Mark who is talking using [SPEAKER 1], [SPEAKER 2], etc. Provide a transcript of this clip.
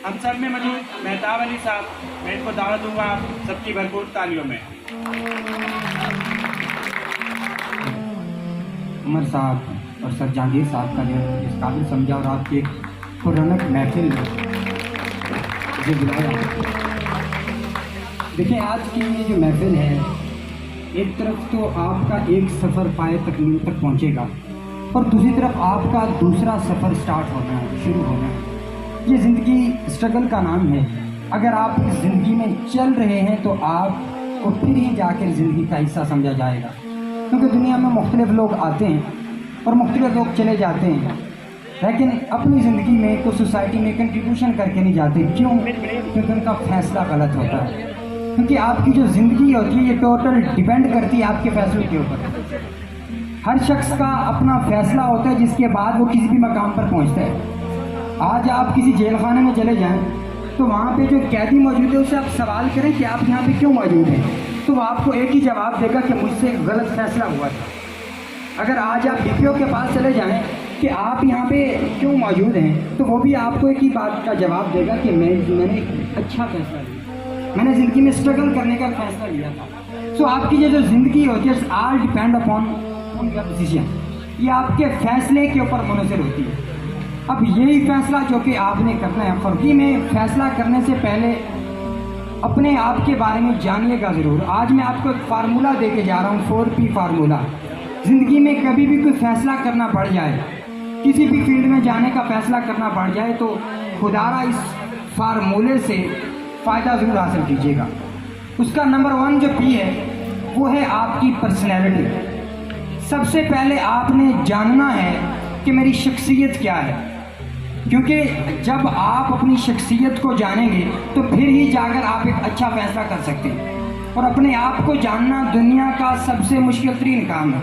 [SPEAKER 1] हम सब में मौजूद मेहताब अली साहब, मैं इनको दावत दूंगा आप सबकी भरपूर तालियों में।
[SPEAKER 2] उमर साहब और सर जहांगीर साहब का जो इस काबिल समझा और आपकी एक पुरानक महफिल मुझे बुलाया। देखिए, आज की ये जो महफिल है, एक तरफ तो आपका एक सफ़र पाए तकमील तक पहुंचेगा और दूसरी तरफ आपका दूसरा सफ़र स्टार्ट होना है, शुरू होना है। ये ज़िंदगी स्ट्रगल का नाम है। अगर आप इस ज़िंदगी में चल रहे हैं तो आपको फिर ही जाकर ज़िंदगी का हिस्सा समझा जाएगा, क्योंकि दुनिया में मुख्तलिफ लोग आते हैं और मुख्तलिफ लोग चले जाते हैं, लेकिन अपनी ज़िंदगी में कुछ सोसाइटी में कंट्रीब्यूशन करके नहीं जाते। क्यों? क्योंकि उनका फ़ैसला गलत होता है। क्योंकि आपकी जो ज़िंदगी होती है ये टोटल डिपेंड करती है आपके फ़ैसलों के ऊपर। हर शख्स का अपना फ़ैसला होता है जिसके बाद वो किसी भी मकाम पर पहुंचता है। आज आप किसी जेल खाने में चले जाएं तो वहाँ पे जो कैदी मौजूद है उससे आप सवाल करें कि आप यहाँ पे क्यों मौजूद हैं, तो वो आपको एक ही जवाब देगा कि मुझसे गलत फ़ैसला हुआ था। अगर आज आप DPO के पास चले जाएं कि आप यहाँ पे क्यों मौजूद हैं, तो वो भी आपको एक ही बात का जवाब देगा कि मैंने एक अच्छा फ़ैसला लिया, मैंने ज़िंदगी में स्ट्रगल करने का फ़ैसला लिया था। सो आपकी ये जो ज़िंदगी होती है, all depend upon your decision. ये आपके फ़ैसले के ऊपर मुनहसर होती है। अब यही फ़ैसला जो कि आपने करना है, फ़र्की में फ़ैसला करने से पहले अपने आप के बारे में जानिएगा ज़रूर। आज मैं आपको एक फार्मूला दे के जा रहा हूँ, 4P फार्मूला। ज़िंदगी में कभी भी कोई फ़ैसला करना पड़ जाए, किसी भी फील्ड में जाने का फ़ैसला करना पड़ जाए, तो खुदारा इस फार्मूले से फ़ायदा ज़रूर हासिल कीजिएगा। उसका नंबर 1 जो P है वो है आपकी पर्सनैलिटी। सबसे पहले आपने जानना है कि मेरी शख्सियत क्या है, क्योंकि जब आप अपनी शख्सियत को जानेंगे तो फिर ही जाकर आप एक अच्छा फ़ैसला कर सकते हैं। और अपने आप को जानना दुनिया का सबसे मुश्किल तरीन काम है।